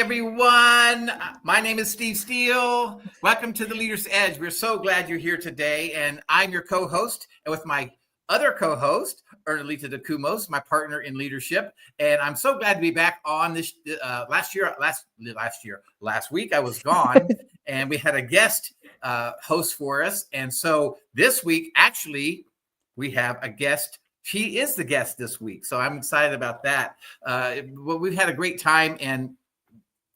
everyone. My name is Steele. Welcome to the Leader's Edge. We're so glad you're here today. And I'm your co-host, and with my other co-host, Ernie Dacumos, my partner in leadership. And I'm so glad to be back on this last week I was gone and we had a guest host for us. And so this week, actually, we have a guest. She is the guest this week. So I'm excited about that. We've had a great time. And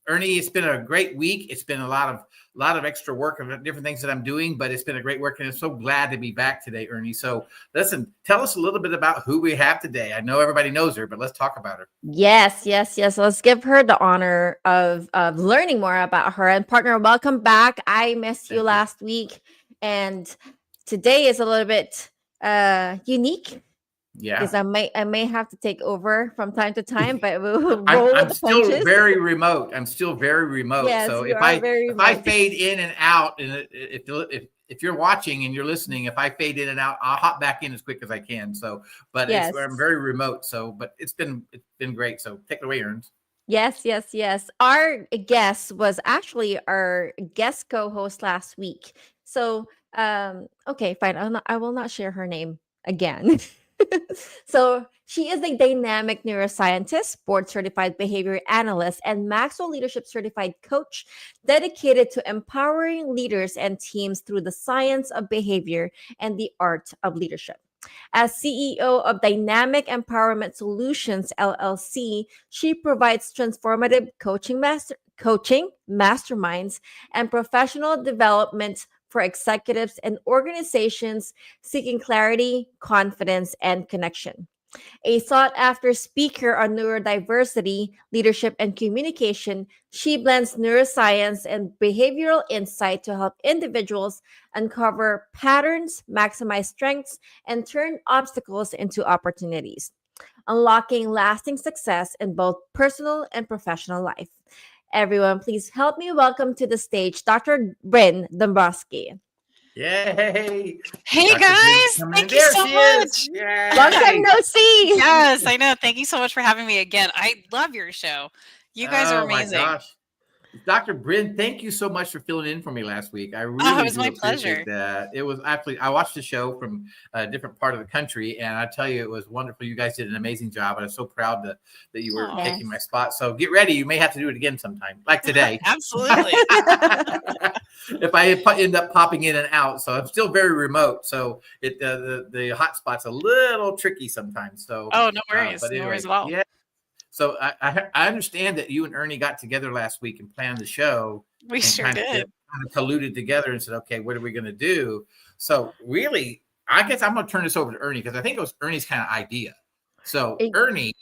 Ernie, it's been a great week. It's been a lot of extra work of different things that I'm doing, but it's been a great work, and I'm so glad to be back today, Ernie. So listen, tell us a little bit about who we have today. I know everybody knows her, but let's talk about her. Yes. Let's give her the honor of learning more about her. And partner, welcome back. I missed you last week, and today is a little bit unique. Yeah, because I may have to take over from time to time, but we'll I'm still very remote. Yes, so if I fade in and out, and if you're watching and you're listening, if I fade in and out, I'll hop back in as quick as I can. So, but yes. I'm very remote. So, but it's been great. So take it away, Ernst. Yes. Our guest was actually our guest co-host last week. So, okay, fine. I will not share her name again. So she is a dynamic neuroscientist, board certified behavior analyst, and Maxwell Leadership certified coach dedicated to empowering leaders and teams through the science of behavior and the art of leadership. As CEO of Dynamic Empowerment Solutions LLC, she provides transformative coaching masterminds and professional development for executives and organizations seeking clarity, confidence, and connection. A sought after speaker on neurodiversity, leadership, and communication, she blends neuroscience and behavioral insight to help individuals uncover patterns, maximize strengths, and turn obstacles into opportunities, unlocking lasting success in both personal and professional life. Everyone, please help me welcome to the stage Dr. Brynn Dombroski. Yay! Hey Dr. guys, thank you so much. Long time no see. Yes, I know. Thank you so much for having me again. I love your show. You guys are amazing. Oh my gosh. Dr. Brynn, thank you so much for filling in for me last week. I really it was my pleasure. That. It was actually, I watched the show from a different part of the country, and I tell you, it was wonderful. You guys did an amazing job, and I'm so proud that you were taking my spot. So get ready. You may have to do it again sometime, like today. Absolutely. If I end up popping in and out. So I'm still very remote. So the hotspot's a little tricky sometimes. So no worries. But anyway, no worries at all. Yeah. So I understand that you and Ernie got together last week and planned the show. We sure did. Kind of colluded together and said, okay, what are we going to do? So really, I guess I'm going to turn this over to Ernie because I think it was Ernie's kind of idea. So Ernie,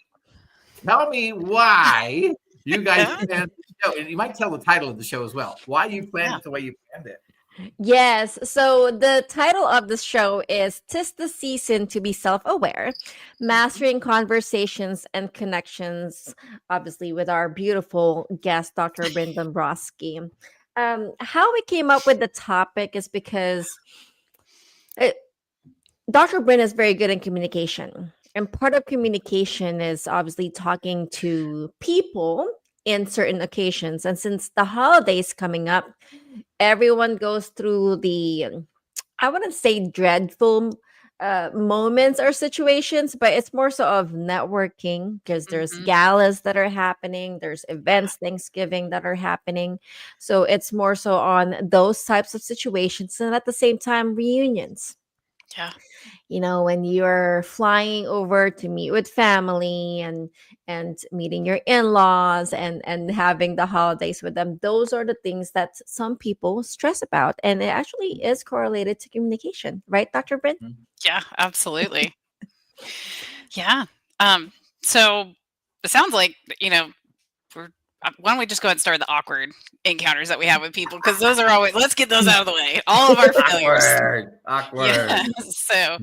tell me why you guys planned the show. And you might tell the title of the show as well. Why you planned it the way you planned it. Yes. So the title of the show is "'Tis the Season to Be Self-Aware, Mastering Conversations and Connections," obviously with our beautiful guest, Dr. Brynn Dombroski. How we came up with the topic is because Dr. Brynn is very good in communication. And part of communication is obviously talking to people in certain occasions. And since the holidays coming up, everyone goes through I wouldn't say dreadful moments or situations, but it's more so of networking because there's galas that are happening, there's events, Thanksgiving that are happening. So it's more so on those types of situations, and at the same time, reunions. Yeah. When you're flying over to meet with family and meeting your in-laws and having the holidays with them, those are the things that some people stress about, and it actually is correlated to communication, right, Dr. Brynn? Yeah, absolutely. Yeah. So it sounds like why don't we just go ahead and start the awkward encounters that we have with people, because those are always, let's get those out of the way. All of our failures. Awkward. Yeah. So,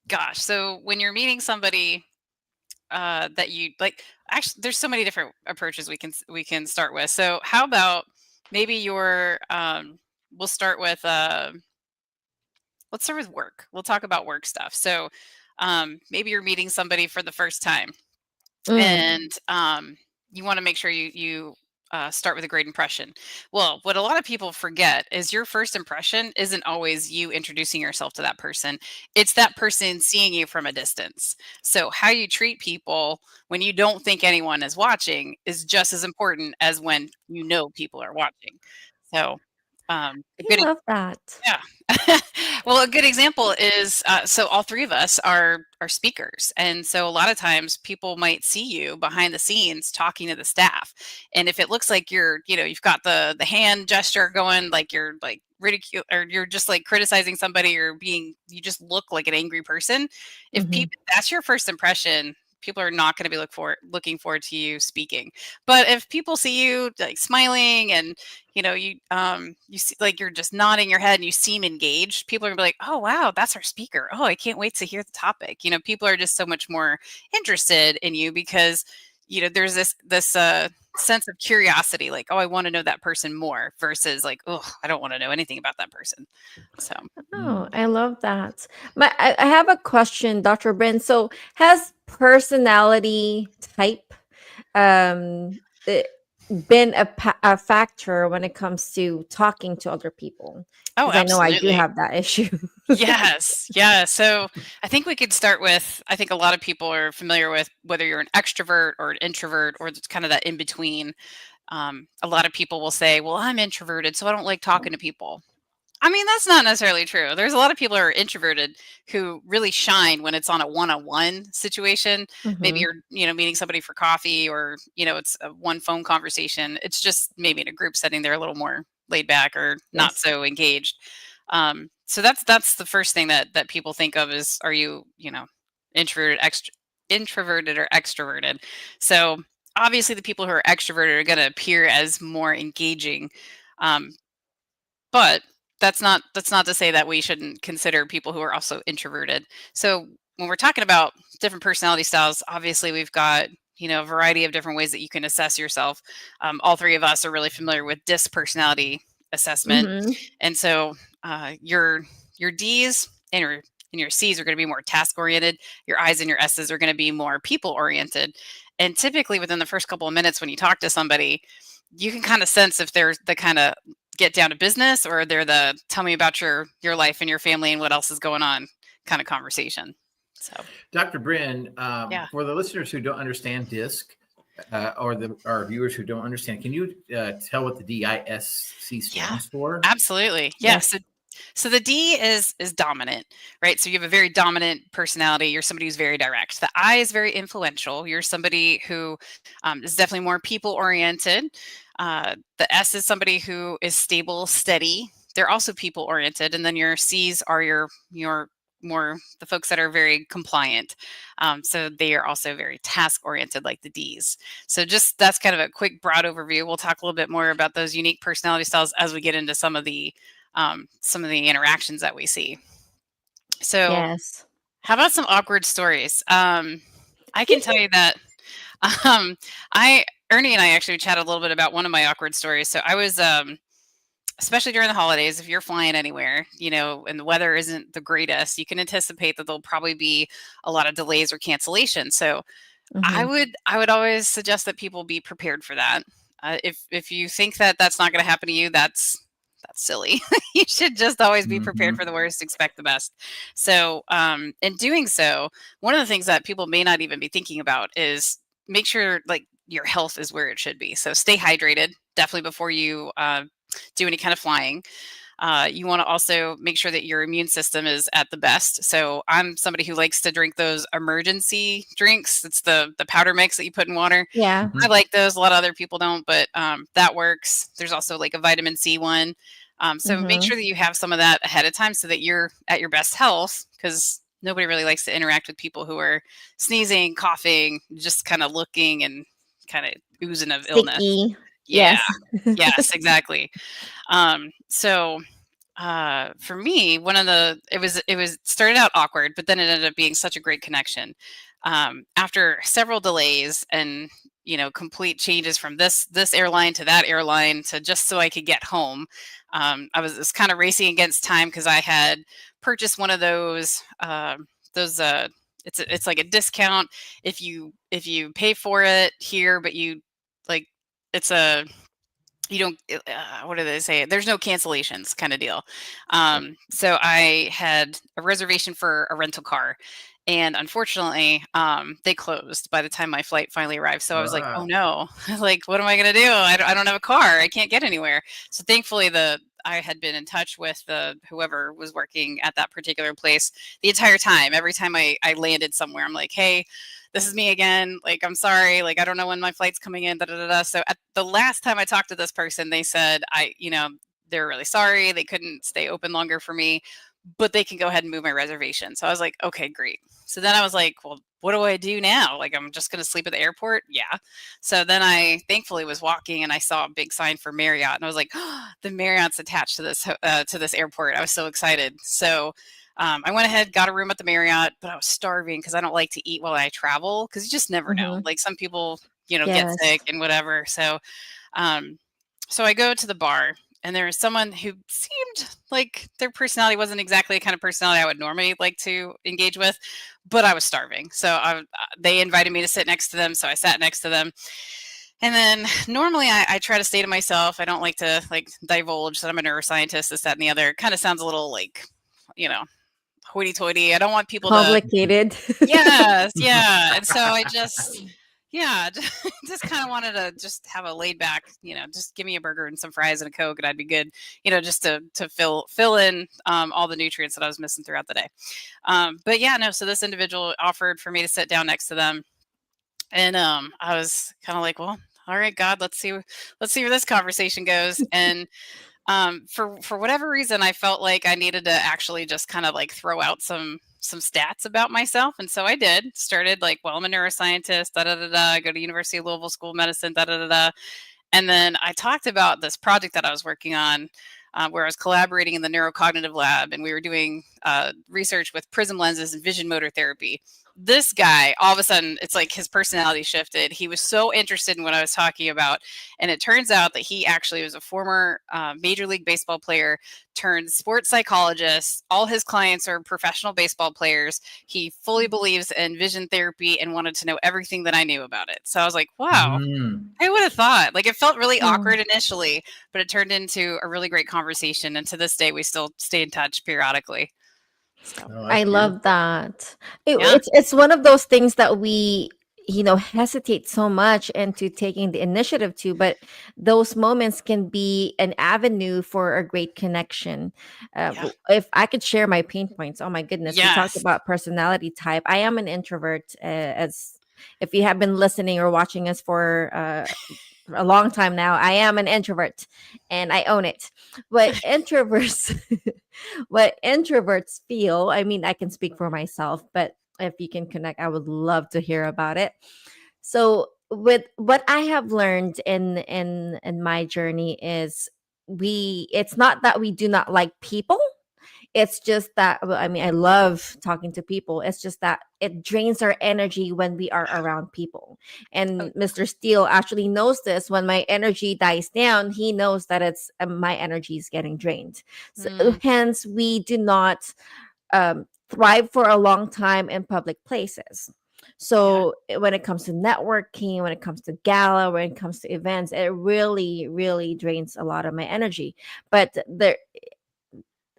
gosh. So when you're meeting somebody that you like, actually, there's so many different approaches we can start with. So how about maybe we'll start with let's start with work. We'll talk about work stuff. So maybe you're meeting somebody for the first time, and you want to make sure you start with a great impression. Well, what a lot of people forget is your first impression isn't always you introducing yourself to that person. It's that person seeing you from a distance. So how you treat people when you don't think anyone is watching is just as important as when you know people are watching. So a I good love that. yeah. Well, a good example is so all three of us are speakers, and so a lot of times people might see you behind the scenes talking to the staff, and if it looks like you've got the hand gesture going, like you're like ridicule or you're just like criticizing somebody or you just look like an angry person. If Mhm. people that's your first impression, people are not going to be looking forward to you speaking. But if people see you like smiling and you see like you're just nodding your head and you seem engaged, people are gonna be like, oh wow, that's our speaker, oh I can't wait to hear the topic. People are just so much more interested in you because there's this sense of curiosity, like, oh, I want to know that person more, versus like, oh, I don't want to know anything about that person. So Oh, I love that. But I have a question, Dr. Bryn. So, has personality type um eh, been a factor when it comes to talking to other people? oh, Because I know I do absolutely. have that issue. Yes. Yeah. So I think we could start with, I think a lot of people are familiar with whether you're an extrovert or an introvert or it's kind of that in between. A lot of people will say, well, I'm introverted, so I don't like talking to people. I mean, that's not necessarily true. There's a lot of people who are introverted who really shine when it's on a one-on-one situation. Maybe Hmm. you're meeting somebody for coffee, or it's a one phone conversation. It's just maybe in a group setting, they're a little more laid back or not Yes. so engaged. So that's the first thing that people think of is, are you introverted, introverted or extroverted? So obviously the people who are extroverted are going to appear as more engaging. Um, but that's not to say that we shouldn't consider people who are also introverted. So when we're talking about different personality styles, obviously we've got a variety of different ways that you can assess yourself. All three of us are really familiar with DISC personality assessment, Hmm. and so your D's and your C's are going to be more task oriented. Your I's and your S's are going to be more people oriented. And typically within the first couple of minutes when you talk to somebody, you can kind of sense if they're the kind of get down to business, or they're the tell me about your life and your family and what else is going on kind of conversation. So Dr. Bryn, yeah. for the listeners who don't understand DISC, or our viewers who don't understand, can you tell what the DISC Yeah, stands for? absolutely. Yeah. Yes. So the D is dominant, right? So you have a very dominant personality. You're somebody who's very direct. The I is very influential. You're somebody who is definitely more people oriented. The S is somebody who is stable, steady. They're also people oriented. And then your C's are your more the folks that are very compliant. So they are also very task oriented, like the D's. So just that's kind of a quick broad overview. We'll talk a little bit more about those unique personality styles as we get into some of the interactions that we see. So, Yes. how about some awkward stories? I can tell you that um, I Ernie and I actually chatted a little bit about one of my awkward stories. So I was, especially during the holidays, if you're flying anywhere, and the weather isn't the greatest, you can anticipate that there'll probably be a lot of delays or cancellations. So I Hmm. would I would always suggest that people be prepared for that. If you think that that's not going to happen to you, that's silly. You should just always be prepared Mhm. for the worst, expect the best. So, in doing so, one of the things that people may not even be thinking about is make sure like your health is where it should be. So, stay hydrated definitely before you do any kind of flying. You want to also make sure that your immune system is at the best. So I'm somebody who likes to drink those emergency drinks. It's the powder mix that you put in water. Yeah. I Mhm. like those. A lot of other people don't, but that works. There's also like a vitamin C one. So make Hmm. sure that you have some of that ahead of time so that you're at your best health, because nobody really likes to interact with people who are sneezing, coughing, just kind of looking and kind of oozing of illness. Sticky. Yeah. Yes. Yes, exactly. So for me, one of the it was started out awkward, but then it ended up being such a great connection. After several delays and complete changes from this airline to that airline to just so I could get home, I was kind of racing against time because I had purchased one of those. It's like a discount if you pay for it here, but you like it's a you don't what do they say, there's no cancellations kind of deal. So I had a reservation for a rental car, and unfortunately they closed by the time my flight finally arrived. So I was like, oh Wow. no, like what am I going to do? I don't have a car, I can't get anywhere. So thankfully I had been in touch with the whoever was working at that particular place the entire time. Every time I landed somewhere, I'm like, hey, this is me again. Like, I'm sorry. Like, I don't know when my flight's coming in. Da, da, da, da. So at the last time I talked to this person, they said, they're really sorry. They couldn't stay open longer for me, but they can go ahead and move my reservation. So I was like, okay, great. So then I was like, well, what do I do now? Like, I'm just going to sleep at the airport. Yeah. So then I thankfully was walking and I saw a big sign for Marriott, and I was like, oh, the Marriott's attached to this airport. I was so excited. So I went ahead, got a room at the Marriott, but I was starving because I don't like to eat while I travel because you just never know. Mm-hmm. Like some people, get Yes. sick and whatever. So, um, so I go to the bar, and there was someone who seemed like their personality wasn't exactly the kind of personality I would normally like to engage with, but I was starving. So they invited me to sit next to them. So I sat next to them. And then normally I try to stay to myself. I don't like to like divulge that I'm a neuroscientist, this, that, and the other. It kind of sounds a little like, you know, hoity-toity. I don't want people to. Complicated. Yes, yeah. And so I just, yeah, just kind of wanted to just have a laid back, just give me a burger and some fries and a Coke and I'd be good, just to fill in all the nutrients that I was missing throughout the day. But yeah, no. So this individual offered for me to sit down next to them, and I was kind of like, well, all right, God, let's see where this conversation goes. And for whatever reason, I felt like I needed to actually just kind of like throw out some stats about myself, and so I did. Started like, well, I'm a neuroscientist, da da da da. I go to University of Louisville School of Medicine, da da da da. And then I talked about this project that I was working on, where I was collaborating in the neurocognitive lab, and we were doing research with prism lenses and vision motor therapy. This guy, all of a sudden, it's like his personality shifted. He was so interested in what I was talking about. And it turns out that he actually was a former Major League Baseball player turned sports psychologist. All his clients are professional baseball players. He fully believes in vision therapy and wanted to know everything that I knew about it. So I was like, wow, Mm. I would have thought. Like, it felt really Hmm. awkward initially, but it turned into a really great conversation. And to this day, we still stay in touch periodically. So, Oh, I that's love beautiful. that. yeah. It's one of those things that we, hesitate so much into taking the initiative to, but those moments can be an avenue for a great connection. Yeah. If I could share my pain points, oh my goodness, we talked Yes. about personality type. I am an introvert, as if you have been listening or watching us for a long time now. I am an introvert and I own it. What introverts what introverts feel, I mean, I can speak for myself, but if you can connect, I would love to hear about it. So with what I have learned in my journey is, it's not that we do not like people. It's just that, well, I mean, I love talking to people. It's just that it drains our energy when we are around people. Oh, And Mr. Steele actually knows this. When my energy dies down, he knows that it's my energy is getting drained. So, mm, hence, we do not thrive for a long time in public places. yeah. So when it comes to networking, when it comes to gala, when it comes to events, it really, really drains a lot of my energy. But there,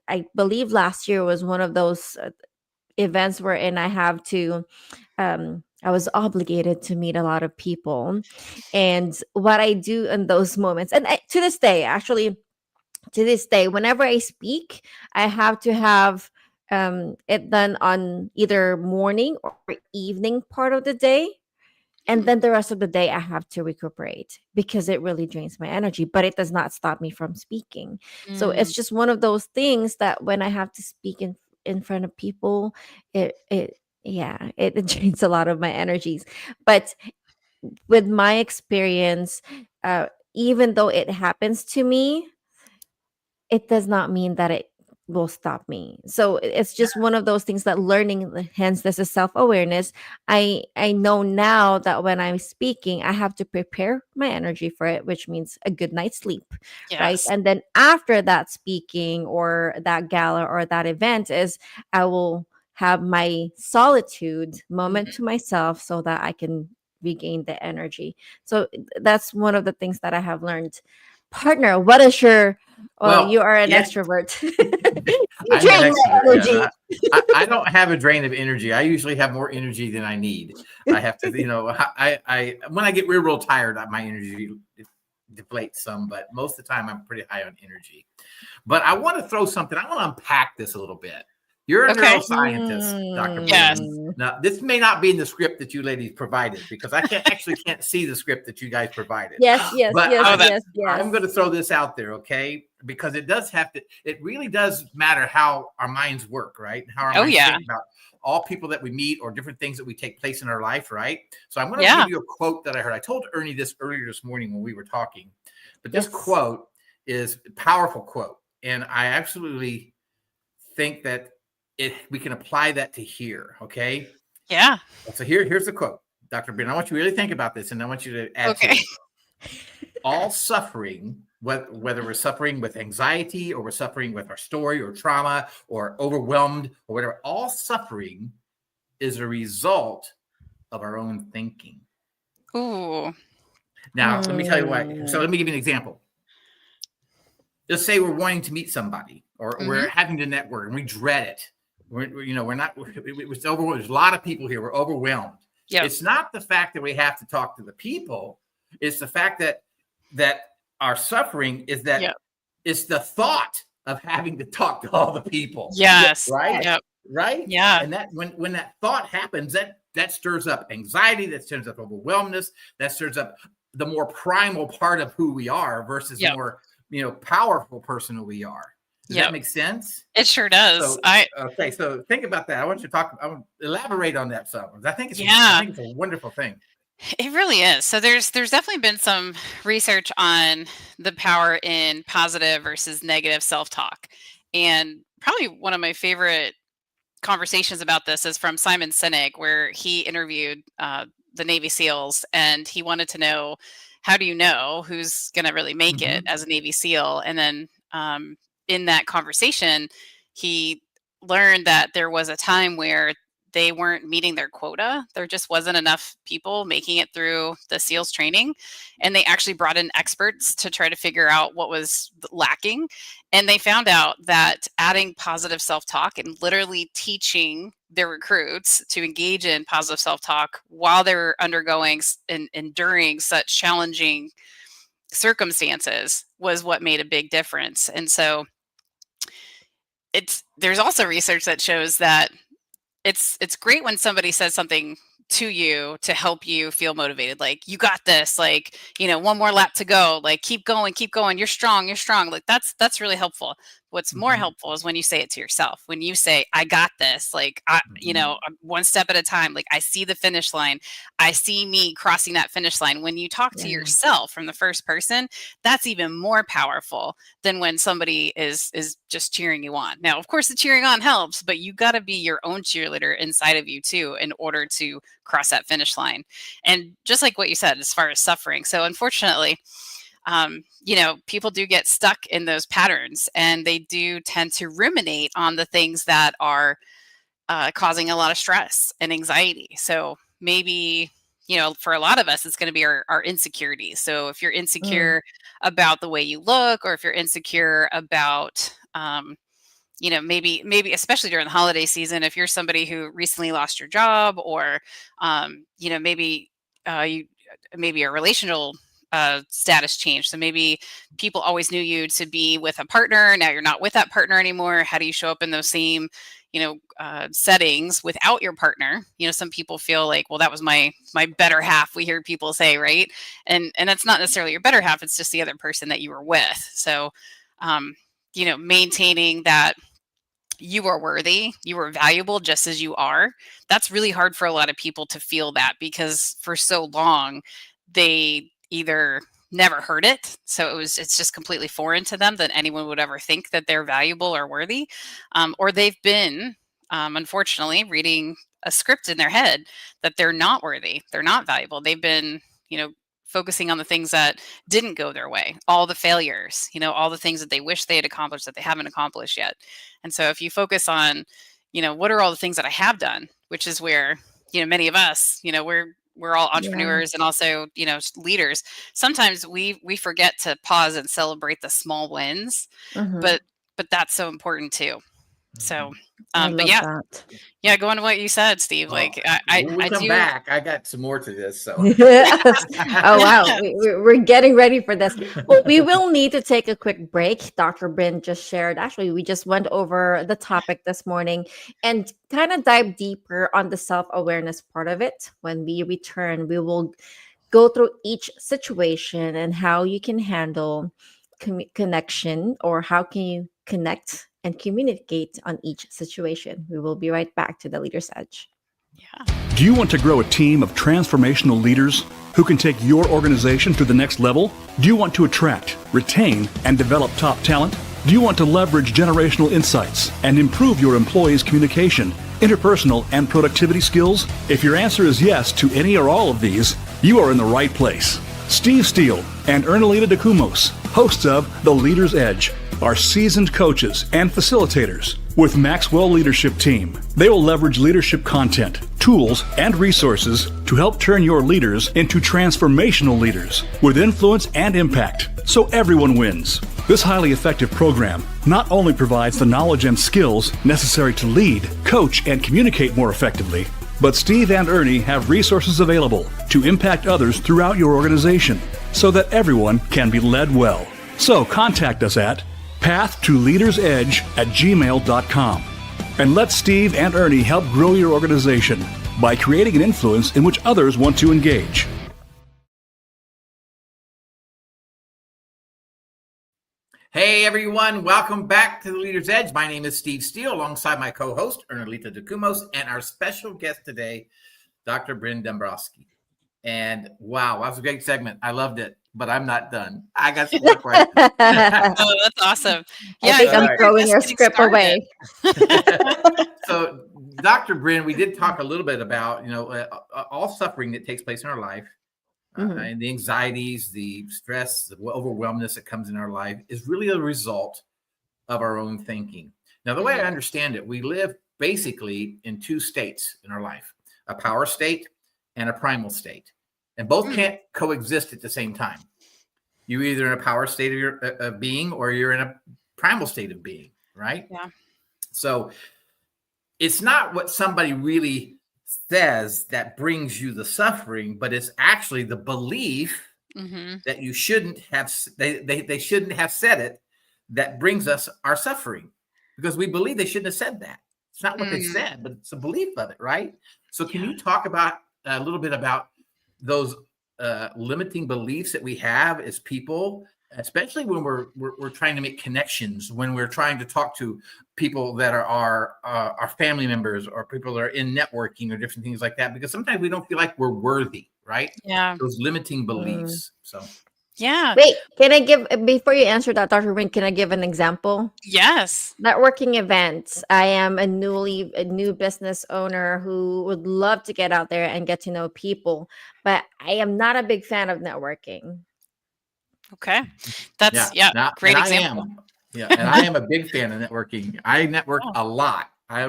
I believe last year was one of those events wherein I was obligated to meet a lot of people. And what I do in those moments, and to this day, actually, to this day, whenever I speak, I have to have it done on either morning or evening part of the day. And Mm, then the rest of the day, I have to recuperate because it really drains my energy, but it does not stop me from speaking. So mm, it's just one of those things that when I have to speak in front of people, yeah, it drains a lot of my energies. But with my experience, even though it happens to me, it does not mean that it will stop me. So it's just one of those things that learning, hence this is self-awareness. I know now that when I'm speaking, I have to prepare my energy for it, which means a good night's sleep, right? yes. And then after that speaking or that gala or that event is, I will have my solitude moment Mhm. to myself so that I can regain the energy. So that's one of the things that I have learned. Partner, what is your Well, you are an yeah, extrovert. You I'm an drain my extrovert. energy. Yeah, I don't have a drain of energy. I usually have more energy than I need. I have to, I when I get real tired, my energy deflates some, but most of the time I'm pretty high on energy. But I want to throw something. I want to unpack this a little bit. You're a Okay. neuroscientist, Dr. Yes. Brynn. Now, this may not be in the script that you ladies provided because I can't see the script that you guys provided. Yes, yes, But yes, Oh, that- yes, yes. I'm going to throw this out there, okay? Because it really does matter how our minds work, right? How our Oh, minds yeah. think about all people that we meet or different things that we take place in our life, right? So I'm going to Yeah. give you a quote that I heard. I told Ernie this earlier this morning when we were talking, but this Yes. quote is a powerful quote. And I absolutely think that we can apply that to here, okay? Yeah. So here's the quote, Dr. Brynn. I want you to really think about this, and I want you to add to Okay. it. All suffering, whether we're suffering with anxiety or we're suffering with our story or trauma or overwhelmed or whatever, all suffering is a result of our own thinking. Ooh. Now, let me tell you why. So let me give you an example. Just say we're wanting to meet somebody or we're having to network and we dread it. We're not, it's overwhelmed. There's a lot of people here. We're overwhelmed. Yep. It's not the fact that we have to talk to the people. It's the fact that our suffering is that Yep. it's the thought of having to talk to all the people. Yes. Right. Yep. Right. Yeah. And that when that thought happens, that stirs up anxiety, that stirs up overwhelmness, that stirs up the more primal part of who we are versus Yep. more, powerful person who we are. Does Yep. that make sense? It sure does. So, okay, so think about that. I want you to elaborate on that some. I think it's a wonderful thing. It really is. So there's definitely been some research on the power in positive versus negative self-talk. And probably one of my favorite conversations about this is from Simon Sinek, where he interviewed the Navy SEALs, and he wanted to know, how do you know who's going to really make it as a Navy SEAL? And then in that conversation, he learned that there was a time where they weren't meeting their quota. There just wasn't enough people making it through the SEALs training. And they actually brought in experts to try to figure out what was lacking. And they found out that adding positive self-talk and literally teaching their recruits to engage in positive self-talk while they're undergoing and enduring such challenging circumstances was what made a big difference. And so there's also research that shows that it's great when somebody says something to you to help you feel motivated, like, you got this, like, one more lap to go, like, keep going, you're strong, like that's really helpful. What's more helpful is when you say it to yourself, when you say, I got this, like, I'm one step at a time, like, I see the finish line, I see me crossing that finish line. When you talk to yourself from the first person, that's even more powerful than when somebody is just cheering you on. Now, of course, the cheering on helps, but you got to be your own cheerleader inside of you too in order to cross that finish line. And just like what you said, as far as suffering, so unfortunately, people do get stuck in those patterns, and they do tend to ruminate on the things that are causing a lot of stress and anxiety. So maybe, for a lot of us, it's going to be our insecurities. So if you're insecure about the way you look, or if you're insecure about, maybe especially during the holiday season, if you're somebody who recently lost your job, or, maybe maybe a relational status change. So maybe people always knew you to be with a partner. Now you're not with that partner anymore. How do you show up in those same, settings without your partner? Some people feel like, well, that was my better half. We hear people say, right? And that's not necessarily your better half. It's just the other person that you were with. So, maintaining that you are worthy, you are valuable just as you are. That's really hard for a lot of people to feel that, because for so long they either never heard it, so it's just completely foreign to them that anyone would ever think that they're valuable or worthy, or they've been unfortunately reading a script in their head that they're not worthy, they're not valuable. They've been focusing on the things that didn't go their way, all the failures, all the things that they wish they had accomplished that they haven't accomplished yet. And so if you focus on, what are all the things that I have done, which is where, many of us, we're all entrepreneurs and also, leaders. Sometimes we forget to pause and celebrate the small wins, but that's so important too. So, I but love yeah, that. yeah, going to what you said, Steve, When we I come do. back, I got some more to this. So, Oh wow, we're getting ready for this. Well, we will need to take a quick break. Dr. Brynn just shared. Actually, we just went over the topic this morning and kind of dive deeper on the self-awareness part of it. When we return, we will go through each situation and how you can handle connection, or how can you connect and communicate on each situation. We will be right back to the Leader's Edge. Yeah. Do you want to grow a team of transformational leaders who can take your organization to the next level? Do you want to attract, retain, and develop top talent? Do you want to leverage generational insights and improve your employees' communication, interpersonal, and productivity skills? If your answer is yes to any or all of these, you are in the right place. Steve Steele and Ernie Dacumos, hosts of The Leader's Edge, are seasoned coaches and facilitators with Maxwell Leadership Team. They will leverage leadership content, tools, and resources to help turn your leaders into transformational leaders with influence and impact, so everyone wins. This highly effective program not only provides the knowledge and skills necessary to lead, coach, and communicate more effectively, but Steve and Ernie have resources available to impact others throughout your organization so that everyone can be led well. So contact us at pathtoleadersedge@gmail.com and let Steve and Ernie help grow your organization by creating an influence in which others want to engage. hey everyone, welcome back to the Leader's Edge. My name is Steve Steele, alongside my co-host Ernie Dacumos, and our special guest today, Dr. Brynn Dombroski. And wow, that was a great segment. I loved it, but I'm not done. I got some more questions. Oh, that's awesome. I think I'm throwing your script away. So, Dr. Brynn, we did talk a little bit about, all suffering that takes place in our life, and the anxieties, the stress, the overwhelmness that comes in our life is really a result of our own thinking. Now, the way I understand it, we live basically in two states in our life, a power state and a primal state. And both can't coexist at the same time. You're either in a power state of being, or you're in a primal state of being, right? Yeah. So it's not what somebody really says that brings you the suffering, but it's actually the belief that you shouldn't have, they shouldn't have said it, that brings us our suffering, because we believe they shouldn't have said that. It's not what they said, but it's a belief of it, right? So can you talk about a little bit about those limiting beliefs that we have as people, especially when we're trying to make connections, when we're trying to talk to people that are our family members, or people that are in networking, or different things like that, because sometimes we don't feel like we're worthy, right? Yeah. Those limiting beliefs. So Yeah. Wait, can I give, before you answer that, Dr. Brynn, can I give an example? Yes. Networking events. I am a new business owner who would love to get out there and get to know people, but I am not a big fan of networking. Okay. That's great example. And I am a big fan of networking. I network a lot. I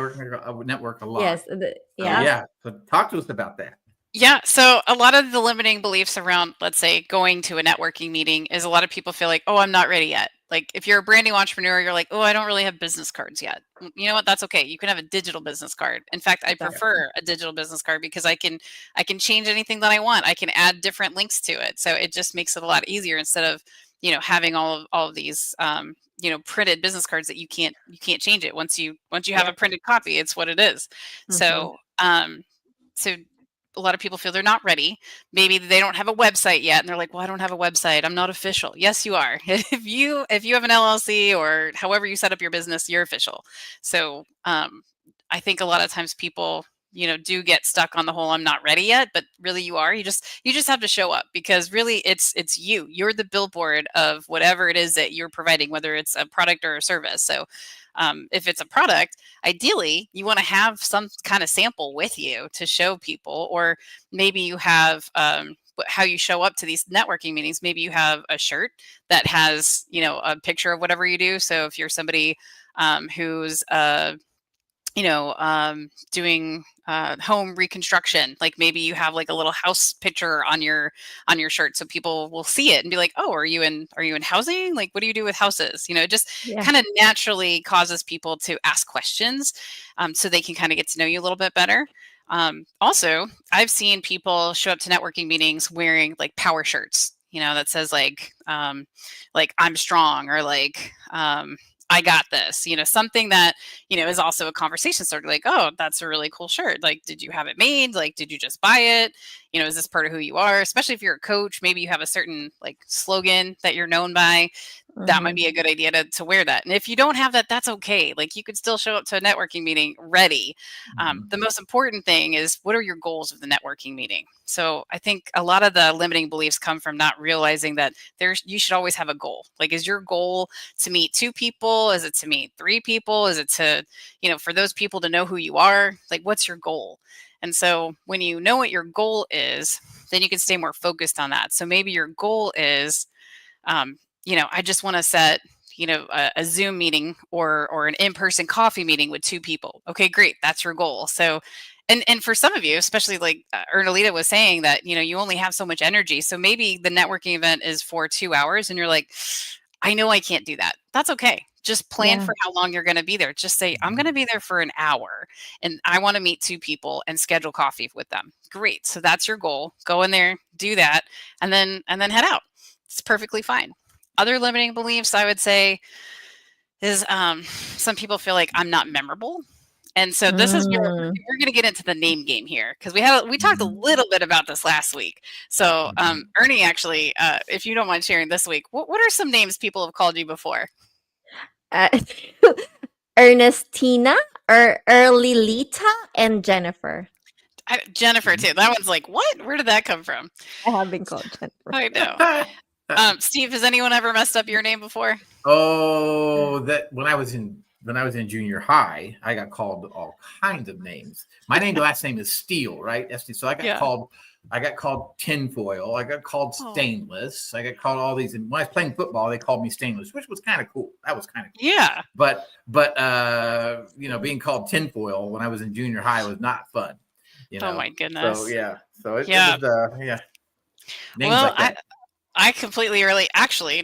network a lot. Yes. So talk to us about that. Yeah. So a lot of the limiting beliefs around, let's say, going to a networking meeting is a lot of people feel like, oh, I'm not ready yet. Like if you're a brand new entrepreneur, you're like, oh, I don't really have business cards yet. You know what? That's okay. You can have a digital business card. In fact, I prefer a digital business card because I can change anything that I want. I can add different links to it. So it just makes it a lot easier, instead of, having all of these, printed business cards that you can't change it. Once you have a printed copy, it's what it is. So a lot of people feel they're not ready. Maybe they don't have a website yet, and they're like, well, I don't have a website, I'm not official. Yes, you are. If you have an LLC, or however you set up your business, you're official. So I think a lot of times people, do get stuck on the whole I'm not ready yet, but really you are. You just have to show up, because really it's you're the billboard of whatever it is that you're providing, whether it's a product or a service. So if it's a product, ideally you want to have some kind of sample with you to show people, or maybe you have how you show up to these networking meetings. Maybe you have a shirt that has, a picture of whatever you do. So if you're somebody who's doing home reconstruction. Like maybe you have like a little house picture on your shirt, so people will see it and be like, "Oh, are you in housing? Like, what do you do with houses?" It just Yeah. kind of naturally causes people to ask questions, so they can kind of get to know you a little bit better. Also, I've seen people show up to networking meetings wearing like power shirts, that says like I'm strong, or like I got this, something that, is also a conversation starter. Like, oh, that's a really cool shirt. Like, did you have it made? Like, did you just buy it? Is this part of who you are? Especially if you're a coach, maybe you have a certain like slogan that you're known by. That might be a good idea to wear that. And if you don't have that, that's okay. Like, you could still show up to a networking meeting ready. The most important thing is, what are your goals of the networking meeting? So I think a lot of the limiting beliefs come from not realizing that you should always have a goal. Like, is your goal to meet 2 people? Is it to meet 3 people? Is it to, for those people to know who you are? Like, what's your goal? And so when you know what your goal is, then you can stay more focused on that. So maybe your goal is, I just want to set, a Zoom meeting or an in-person coffee meeting with 2 people. Okay, great. That's your goal. So, and for some of you, especially like Ernalita was saying that, you only have so much energy. So maybe the networking event is for 2 hours and you're like, I know I can't do that. That's okay. Just plan for how long you're going to be there. Just say, I'm going to be there for an hour and I want to meet 2 people and schedule coffee with them. Great. So that's your goal. Go in there, do that, and then head out. It's perfectly fine. Other limiting beliefs, I would say, is some people feel like I'm not memorable. And so this is where we're going to get into the name game here, because we talked a little bit about this last week. So Ernie, actually, if you don't mind sharing this week, what are some names people have called you before? Ernestina, or Erlilita, and Jennifer. Jennifer too. That one's like, what? Where did that come from? I have been called Jennifer. I know. Steve, has anyone ever messed up your name before? Oh, that when I was in junior high, I got called all kinds of names. My last name is Steele, right? So I got called tinfoil. I got called stainless. I got called all these. And when I was playing football, they called me stainless, which was kind of cool. That was kind of cool. Yeah. But being called tinfoil when I was in junior high was not fun. Oh my goodness. So yeah. So it was Names like that. I completely relate. Actually,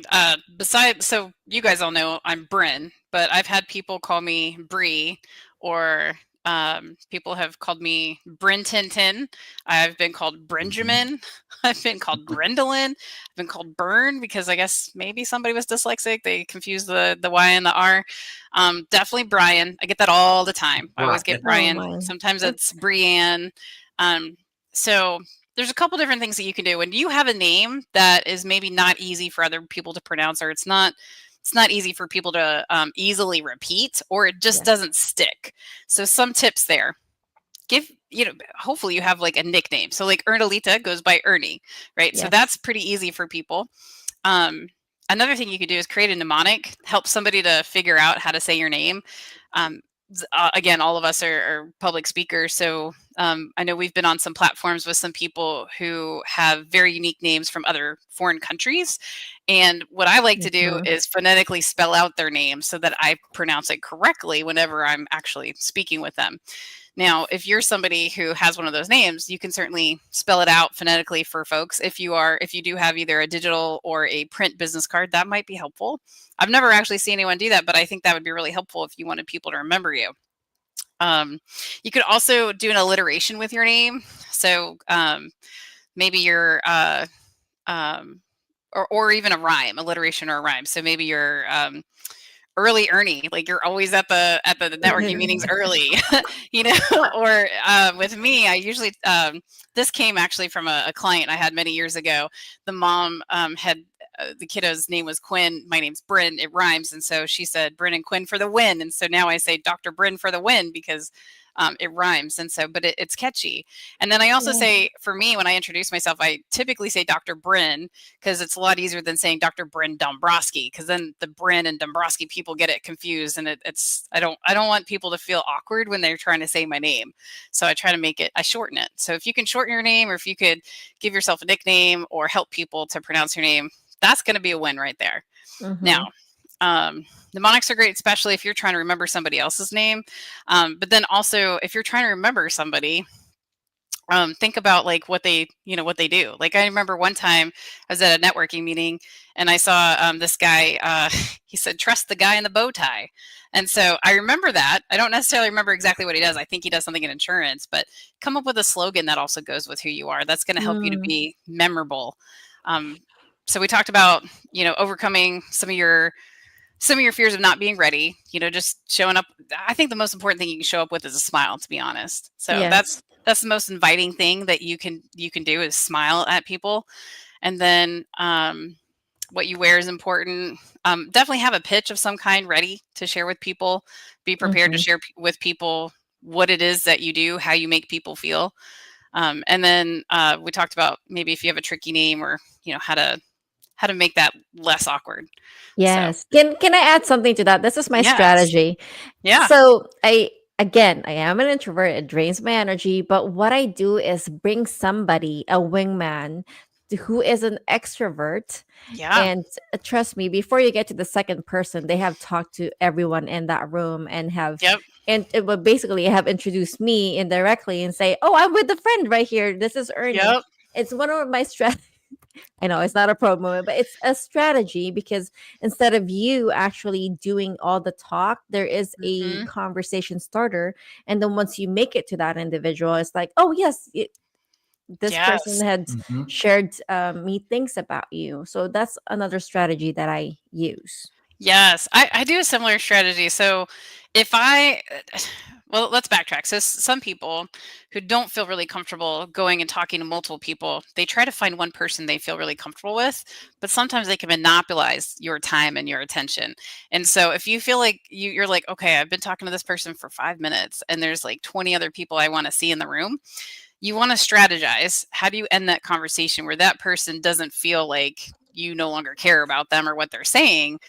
so you guys all know I'm Brynn, but I've had people call me Bree, or people have called me Bryn Tintin. I've been called Benjamin. I've been called Brendolyn. I've been called Burn, because I guess maybe somebody was dyslexic. They confused the Y and the R. Definitely Brian. I get that all the time. I always get Brian. Sometimes it's Brianne. So there's a couple different things that you can do when you have a name that is maybe not easy for other people to pronounce, or it's not easy for people to easily repeat, or it just doesn't stick. So some tips there. Hopefully you have like a nickname. So like Ernalita goes by Ernie, right? Yes. So that's pretty easy for people. Another thing you could do is create a mnemonic, help somebody to figure out how to say your name. Again, all of us are public speakers. So I know we've been on some platforms with some people who have very unique names from other foreign countries. And what I like to do is phonetically spell out their name so that I pronounce it correctly whenever I'm actually speaking with them. Now, if you're somebody who has one of those names, you can certainly spell it out phonetically for folks. If you do have either a digital or a print business card, that might be helpful. I've never actually seen anyone do that, but I think that would be really helpful if you wanted people to remember you. You could also do an alliteration with your name. So maybe you're, or even a rhyme, alliteration or a rhyme. So maybe you're early Ernie, like you're always at the networking meetings early, or with me, I usually, this came actually from a client I had many years ago. The mom had, the kiddo's name was Quinn. My name's Brynn. It rhymes. And so she said, Brynn and Quinn for the win. And so now I say Dr. Brynn for the win, because it rhymes. And so, but it's catchy. And then I also say, for me, when I introduce myself, I typically say Dr. Brynn, because it's a lot easier than saying Dr. Brynn Dombroski, because then the Brynn and Dombroski people get it confused. And I don't want people to feel awkward when they're trying to say my name. So I try to I shorten it. So if you can shorten your name, or if you could give yourself a nickname or help people to pronounce your name, that's going to be a win right there. Now, Mnemonics are great, especially if you're trying to remember somebody else's name. But then also, if you're trying to remember somebody, think about like what they do. Like I remember one time I was at a networking meeting and I saw this guy, he said, trust the guy in the bow tie. And so I remember that. I don't necessarily remember exactly what he does. I think he does something in insurance, but come up with a slogan that also goes with who you are. That's going to help you to be memorable. So we talked about, overcoming some of your fears of not being ready, just showing up. I think the most important thing you can show up with is a smile, to be honest. So Yes. that's the most inviting thing that you can do is smile at people. And then what you wear is important. Definitely have a pitch of some kind ready to share with people. Be prepared to share with people what it is that you do, how you make people feel. And then we talked about maybe if you have a tricky name or, how to make that less awkward. Yes. Can I add something to that? This is my Yes. strategy. Yeah. So I am an introvert. It drains my energy, but what I do is bring somebody, a wingman, who is an extrovert. Yeah. And trust me, before you get to the second person, they have talked to everyone in that room and have Yep. and it would basically have introduced me indirectly and say, "Oh, I'm with the friend right here. This is Ernie." Yep. It's one of my strategies. I know it's not a pro moment, but it's a strategy because instead of you actually doing all the talk, there is a conversation starter. And then once you make it to that individual, it's like, oh, yes, this person Yes. had shared me things about you. So that's another strategy that I use. Yes, I do a similar strategy. So if well, let's backtrack. So some people who don't feel really comfortable going and talking to multiple people, they try to find one person they feel really comfortable with, but sometimes they can monopolize your time and your attention. And so if you feel like you're like, okay, I've been talking to this person for 5 minutes and there's like 20 other people I want to see in the room, you want to strategize. How do you end that conversation where that person doesn't feel like you no longer care about them or what they're saying?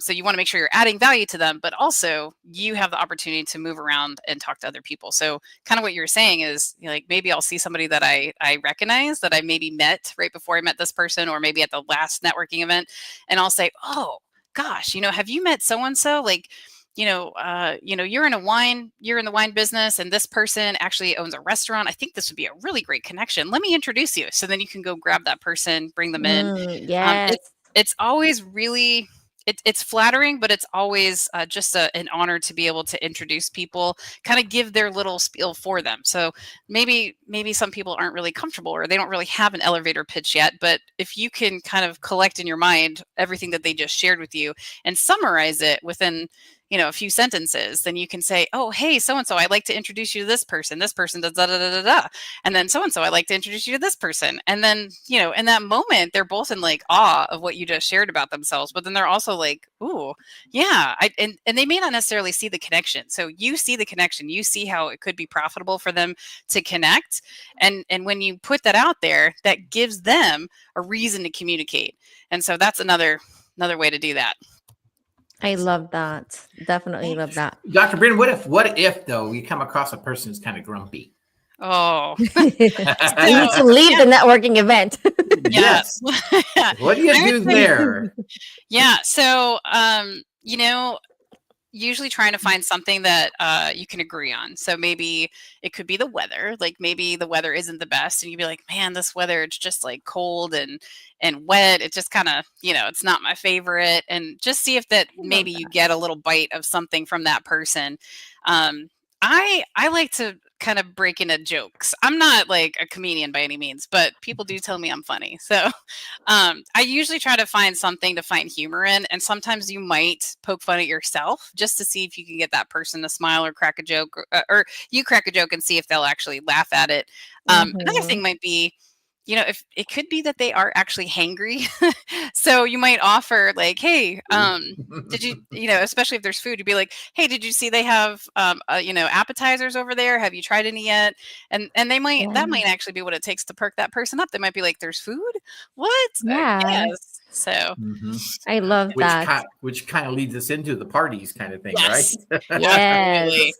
So you want to make sure you're adding value to them, but also you have the opportunity to move around and talk to other people. So kind of what you're saying is like, maybe I'll see somebody that I recognize that I maybe met right before I met this person, or maybe at the last networking event. And I'll say, oh gosh, have you met so-and-so? Like, you're in the wine business and this person actually owns a restaurant. I think this would be a really great connection. Let me introduce you. So then you can go grab that person, bring them in. Yes. It's always really, it's flattering, but it's always just an honor to be able to introduce people, kind of give their little spiel for them. So maybe some people aren't really comfortable or they don't really have an elevator pitch yet, but if you can kind of collect in your mind everything that they just shared with you and summarize it within a few sentences, then you can say, oh, hey, so-and-so, I'd like to introduce you to this person does da da da da da. And then so-and-so, I'd like to introduce you to this person. And then, in that moment, they're both in like awe of what you just shared about themselves. But then they're also like, ooh, yeah. And they may not necessarily see the connection. So you see the connection, you see how it could be profitable for them to connect. And when you put that out there, that gives them a reason to communicate. And so that's another way to do that. I love that. Definitely love that. Dr. Brynn, what if though you come across a person who's kind of grumpy? Oh, You need to leave the networking event. yes. What do you do there? Yeah. So, usually trying to find something that you can agree on. So maybe it could be the weather. Like maybe the weather isn't the best, and you'd be like, "Man, this weather, it's just like cold and wet. It just kind of, it's not my favorite." And just see if that maybe you get a little bite of something from that person. I like to kind of break into jokes. I'm not like a comedian by any means, but people do tell me I'm funny. So I usually try to find something to find humor in. And sometimes you might poke fun at yourself just to see if you can get that person to smile or crack a joke, or you crack a joke and see if they'll actually laugh at it. Another thing might be, if it could be that they are actually hangry. So you might offer like, hey, did you, especially if there's food, you'd be like, hey, did you see they have, appetizers over there? Have you tried any yet? And they might, that might actually be what it takes to perk that person up. They might be like, there's food? What? Yeah. Yes. So I love that. Which kind of leads us into the parties kind of thing, yes. right? Absolutely. Yes.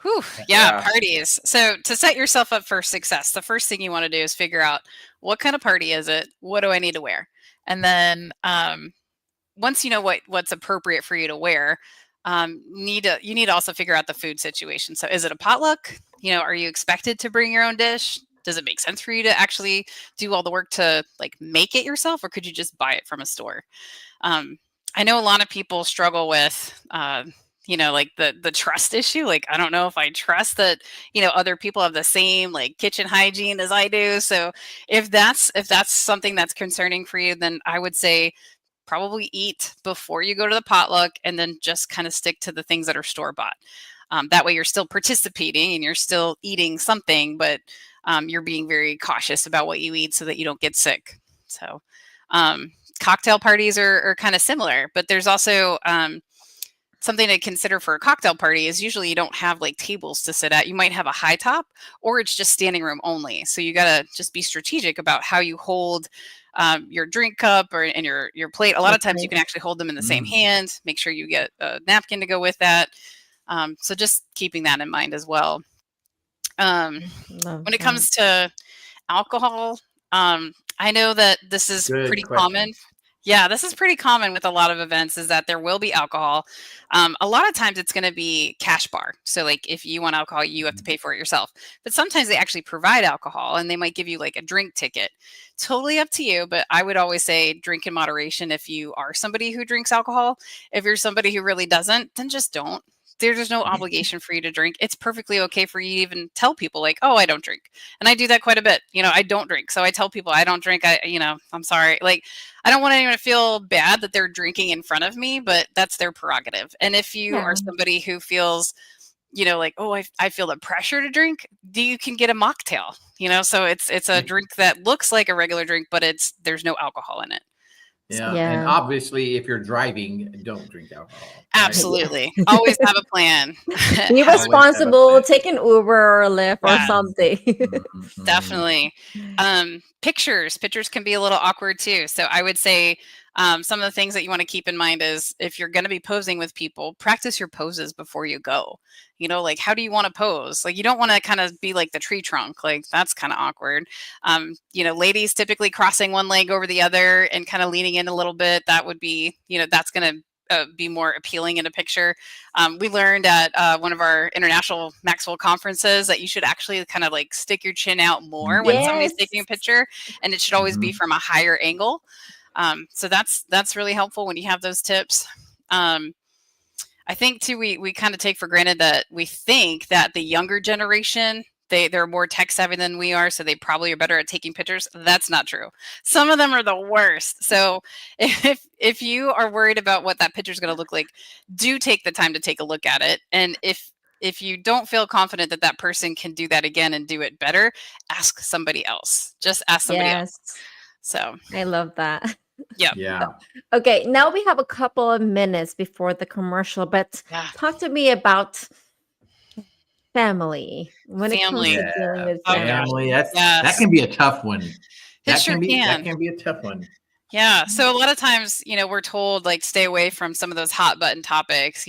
Whew, yeah, parties. So to set yourself up for success, the first thing you want to do is figure out what kind of party is it? What do I need to wear? And then once you know what's appropriate for you to wear, you need to also figure out the food situation. So is it a potluck? Are you expected to bring your own dish? Does it make sense for you to actually do all the work to like make it yourself, or could you just buy it from a store? I know a lot of people struggle with, like the trust issue. Like, I don't know if I trust that, other people have the same like kitchen hygiene as I do. So if that's something that's concerning for you, then I would say probably eat before you go to the potluck, and then just kind of stick to the things that are store bought. That way you're still participating and you're still eating something, but you're being very cautious about what you eat so that you don't get sick. So cocktail parties are kind of similar, but there's also something to consider for a cocktail party is usually you don't have like tables to sit at. You might have a high top, or it's just standing room only. So you got to just be strategic about how you hold your drink cup and your plate. A lot of times you can actually hold them in the same hand. Make sure you get a napkin to go with that. So just keeping that in mind as well. When it comes to alcohol, I know that this is pretty common. Yeah, this is pretty common with a lot of events, is that there will be alcohol. A lot of times it's going to be cash bar. So like if you want alcohol, you have to pay for it yourself. But sometimes they actually provide alcohol, and they might give you like a drink ticket. Totally up to you. But I would always say drink in moderation if you are somebody who drinks alcohol. If you're somebody who really doesn't, then just don't. There's no obligation for you to drink. It's perfectly okay for you to even tell people like, oh, I don't drink. And I do that quite a bit. I don't drink. So I tell people I don't drink. I'm sorry. Like, I don't want anyone to feel bad that they're drinking in front of me, but that's their prerogative. And if you are somebody who feels, like, oh, I feel the pressure to drink, you can get a mocktail, so it's a drink that looks like a regular drink, but there's no alcohol in it. Yeah. And obviously, if you're driving, don't drink alcohol. Right? Absolutely. Always have a plan. Be responsible. Take an Uber or a Lyft or something. Definitely. Pictures can be a little awkward too. So I would say some of the things that you want to keep in mind is if you're going to be posing with people, practice your poses before you go. Like, how do you want to pose? Like, you don't want to kind of be like the tree trunk. Like, that's kind of awkward. Ladies typically crossing one leg over the other and kind of leaning in a little bit. That would be, that's going to be more appealing in a picture. We learned at one of our international Maxwell conferences that you should actually kind of like stick your chin out more when somebody's taking a picture, and it should always be from a higher angle. So that's really helpful when you have those tips. I think too, we kind of take for granted that we think that the younger generation, they're more tech savvy than we are, so they probably are better at taking pictures. That's not true. Some of them are the worst. So if you are worried about what that picture is going to look like, do take the time to take a look at it. And if you don't feel confident that that person can do that again and do it better, ask somebody else. Just ask somebody else. So I love that. Yeah. Okay, now we have a couple of minutes before the commercial, but talk to me about family. When it comes to dealing with family, that can be a tough one. That can be a tough one. Yeah. So a lot of times, we're told like stay away from some of those hot button topics,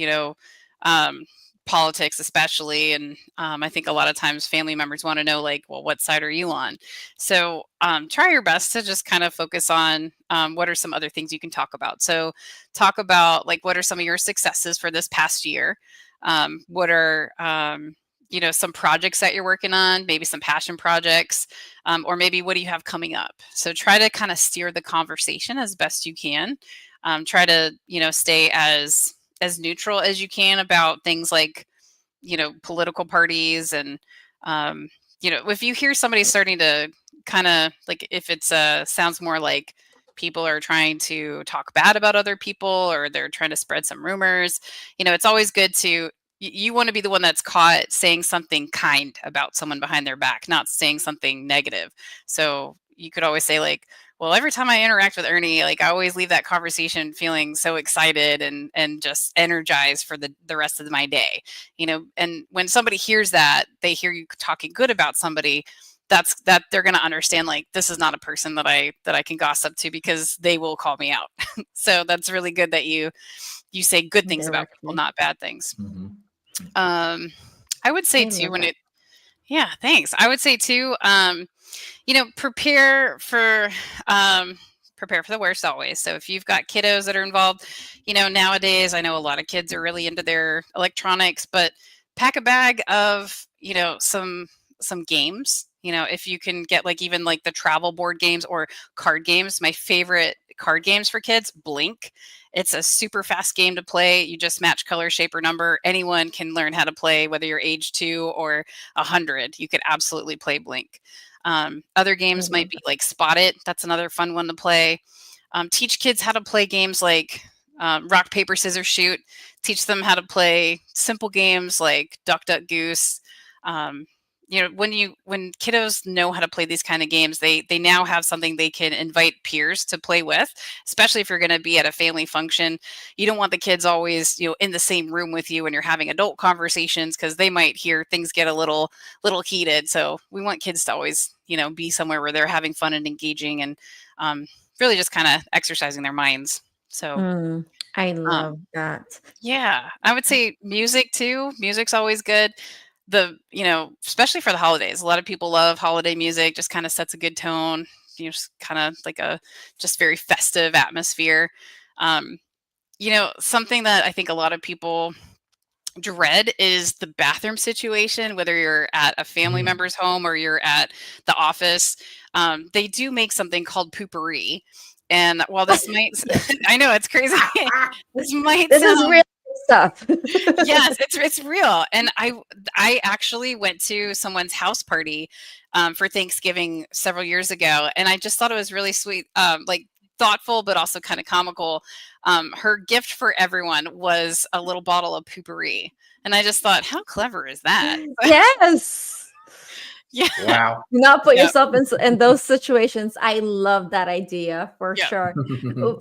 politics especially. And I think a lot of times family members want to know like, well, what side are you on? So try your best to just kind of focus on what are some other things you can talk about. So talk about like, what are some of your successes for this past year? What are, some projects that you're working on, maybe some passion projects, or maybe what do you have coming up? So try to kind of steer the conversation as best you can. Try to, stay as neutral as you can about things like, political parties. And, if you hear somebody starting to kind of like, if it's sounds more like people are trying to talk bad about other people, or they're trying to spread some rumors, it's always good to, you want to be the one that's caught saying something kind about someone behind their back, not saying something negative. So you could always say like, well, every time I interact with Ernie, like I always leave that conversation feeling so excited and just energized for the rest of my day, and when somebody hears that, they hear you talking good about somebody, that they're going to understand like, this is not a person that I can gossip to, because they will call me out. So that's really good that you say good things about people, not bad things. I would say too, thanks. I would say too, prepare for prepare for the worst always. So if you've got kiddos that are involved, nowadays, I know a lot of kids are really into their electronics, but pack a bag of, some games. If you can get even the travel board games or card games. My favorite card games for kids, Blink. It's a super fast game to play. You just match color, shape, or number. Anyone can learn how to play, whether you're age 2 or 100. You could absolutely play Blink. Other games might be like Spot It. That's another fun one to play. Teach kids how to play games like rock, paper, scissors, shoot. Teach them how to play simple games like Duck, Duck, Goose. When kiddos know how to play these kind of games, they now have something they can invite peers to play with, especially if you're going to be at a family function. You don't want the kids always, in the same room with you when you're having adult conversations, because they might hear things get a little heated. So we want kids to always, be somewhere where they're having fun and engaging and really just kind of exercising their minds. So I love that. Yeah, I would say music too. Music's always good. Especially for the holidays, a lot of people love holiday music. Just kind of sets a good tone. Just kind of like a just very festive atmosphere. Something that I think a lot of people dread is the bathroom situation, whether you're at a family member's home or you're at the office. They do make something called poopery. And while this might, I know it's crazy. This is real stuff. Yes, it's real. And I actually went to someone's house party for Thanksgiving several years ago, and I just thought it was really sweet, thoughtful, but also kind of comical. Her gift for everyone was a little bottle of poopery, and I just thought, how clever is that? Yes. Yeah. Wow. Do not put yourself in those situations. I love that idea for sure. With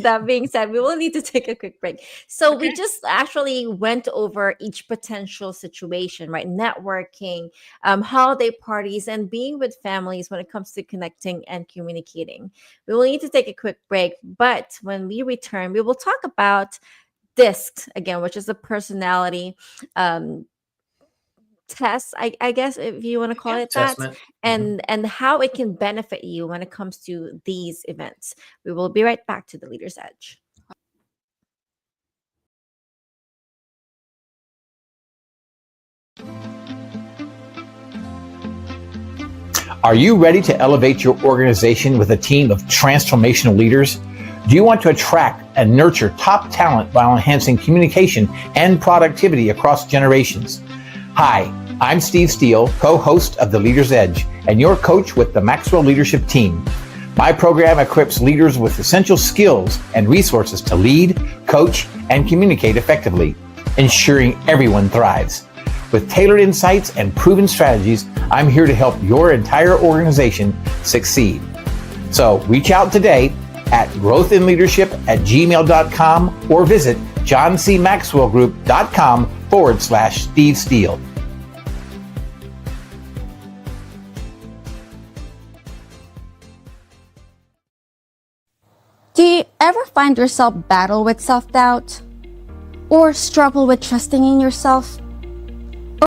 that being said, we will need to take a quick break. So we just actually went over each potential situation, right? Networking, holiday parties, and being with families when it comes to connecting and communicating. We will need to take a quick break, but when we return, we will talk about DISC again, which is a personality test, I guess, if you want to call it that, Assessment. and how it can benefit you when it comes to these events. We will be right back to the Leader's Edge. Are you ready to elevate your organization with a team of transformational leaders? Do you want to attract and nurture top talent while enhancing communication and productivity across generations? Hi, I'm Steele, co-host of The Leader's Edge, and your coach with the Maxwell Leadership Team. My program equips leaders with essential skills and resources to lead, coach, and communicate effectively, ensuring everyone thrives. With tailored insights and proven strategies, I'm here to help your entire organization succeed. So reach out today at growthinleadership@gmail.com or visit johncmaxwellgroup.com/Steve Steele. Do you ever find yourself battle with self-doubt? Or struggle with trusting in yourself?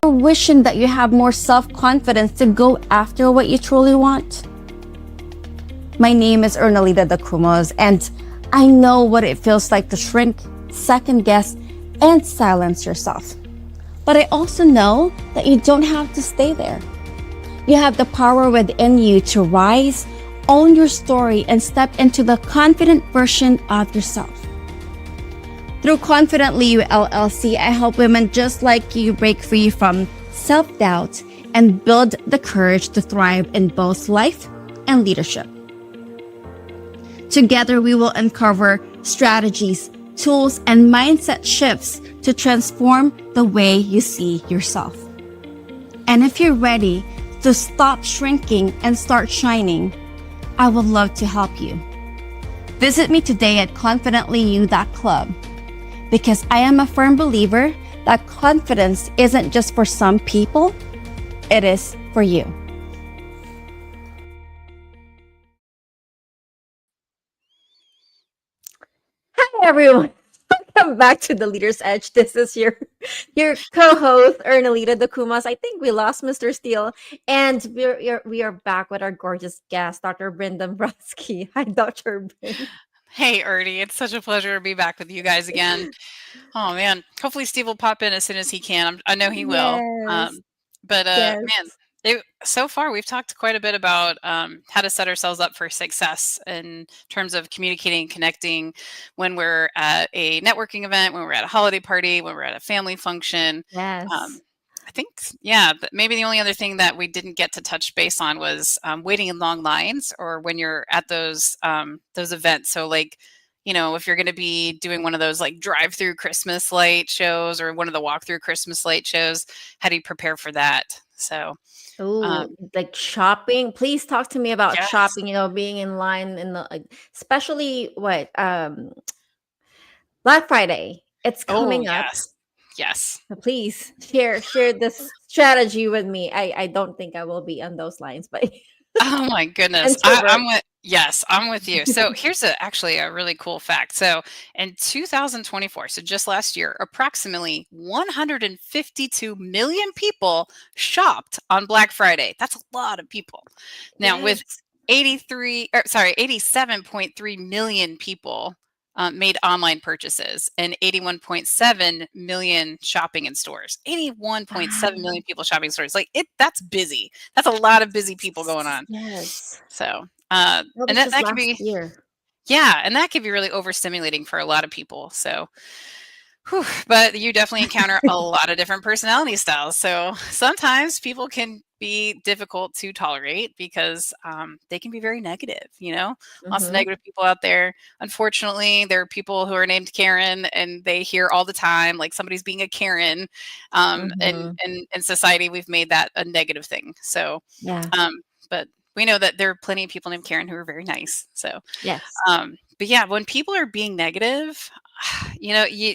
Or wishing that you have more self-confidence to go after what you truly want? My name is Ernie Dacumos, and I know what it feels like to shrink, second guess, and silence yourself. But I also know that you don't have to stay there. You have the power within you to rise, own your story, and step into the confident version of yourself. Through Confidently You LLC, I help women just like you break free from self-doubt and build the courage to thrive in both life and leadership. Together, we will uncover strategies, tools, and mindset shifts to transform the way you see yourself. And if you're ready to stop shrinking and start shining, I would love to help you. Visit me today at confidentlyu.club, because I am a firm believer that confidence isn't just for some people, it is for you. Hi, everyone. Welcome back to the Leader's Edge. This is your co-host Ernie Dacumos. I think we lost Mr. Steele, and we are back with our gorgeous guest, Dr. Brynn Dombroski. Hi, Dr. Brynn. Hey, Ernie, it's such a pleasure to be back with you guys again. Oh man, hopefully Steve will pop in as soon as he can. I know he will. Yes, But yes, man, so far we've talked quite a bit about how to set ourselves up for success in terms of communicating and connecting when we're at a networking event, when we're at a holiday party, when we're at a family function. yes. Um, I think, yeah, but maybe the only other thing that we didn't get to touch base on was waiting in long lines or when you're at those events. So like, if you're going to be doing one of those like drive-through Christmas light shows or one of the walk-through Christmas light shows, how do you prepare for that? So, Oh, um, like shopping. Please talk to me about yes. shopping. Being in line in the especially what Black Friday. It's Oh, coming up. yes. Yes. So please share this strategy with me. I don't think I will be on those lines, but Oh my goodness. introvert. I'm with you. So here's actually a really cool fact. So in 2024, so just last year, approximately 152 million people shopped on Black Friday. That's a lot of people. Now with Yes. 87.3 million people made online purchases and 81.7 million shopping in stores. 81.7 Wow. million people shopping in stores. That's busy. That's a lot of busy people going on. Yes. So, That and was that, just that can last be, year. yeah, and that can be really overstimulating for a lot of people. So, whew, but you definitely encounter a lot of different personality styles. So sometimes people can be difficult to tolerate because they can be very negative, lots of Mm-hmm. negative people out there. Unfortunately, there are people who are named Karen and they hear all the time like somebody's being a Karen. And Mm-hmm. in society, we've made that a negative thing. So, Yeah. but we know that there are plenty of people named Karen who are very nice. So, Yes. but yeah, when people are being negative, you know, you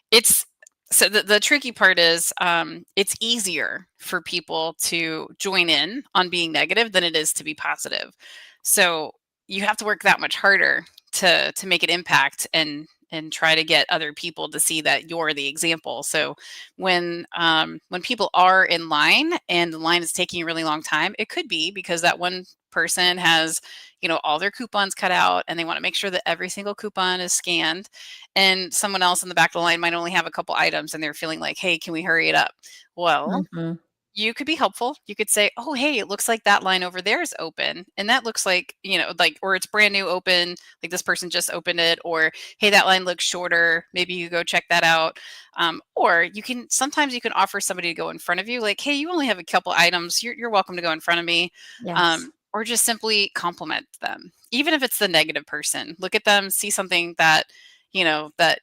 it's so the tricky part is it's easier for people to join in on being negative than it is to be positive. So you have to work that much harder to make an impact and try to get other people to see that you're the example. So when people are in line and the line is taking a really long time, it could be because that one person has all their coupons cut out and they want to make sure that every single coupon is scanned, and someone else in the back of the line might only have a couple items and they're feeling like, hey, can we hurry it up? Well, Mm-hmm. you could be helpful. You could say, oh, hey, it looks like that line over there is open, and that looks like, or it's brand new open, like this person just opened it, or hey, that line looks shorter, maybe you go check that out. Or sometimes you can offer somebody to go in front of you, like, hey, you only have a couple items, you're welcome to go in front of me. Yes. Or just simply compliment them, even if it's the negative person. Look at them, see something that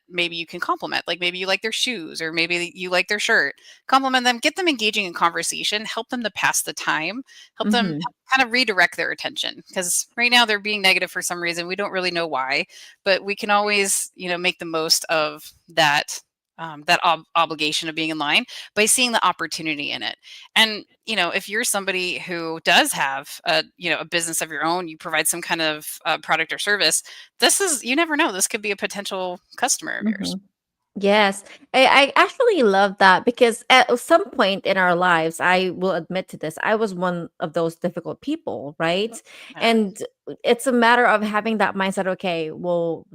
maybe you can compliment, like maybe you like their shoes or maybe you like their shirt. Compliment them, get them engaging in conversation, help them to pass the time, help them Mm-hmm. kind of redirect their attention, because right now they're being negative for some reason, we don't really know why, but we can always make the most of that obligation of being in line by seeing the opportunity in it. And if you're somebody who does have a business of your own, you provide some kind of product or service, you never know, this could be a potential customer of Mm-hmm. yours. Yes, I actually love that because at some point in our lives, I will admit to this, I was one of those difficult people, right? Yeah. And it's a matter of having that mindset. Okay, well,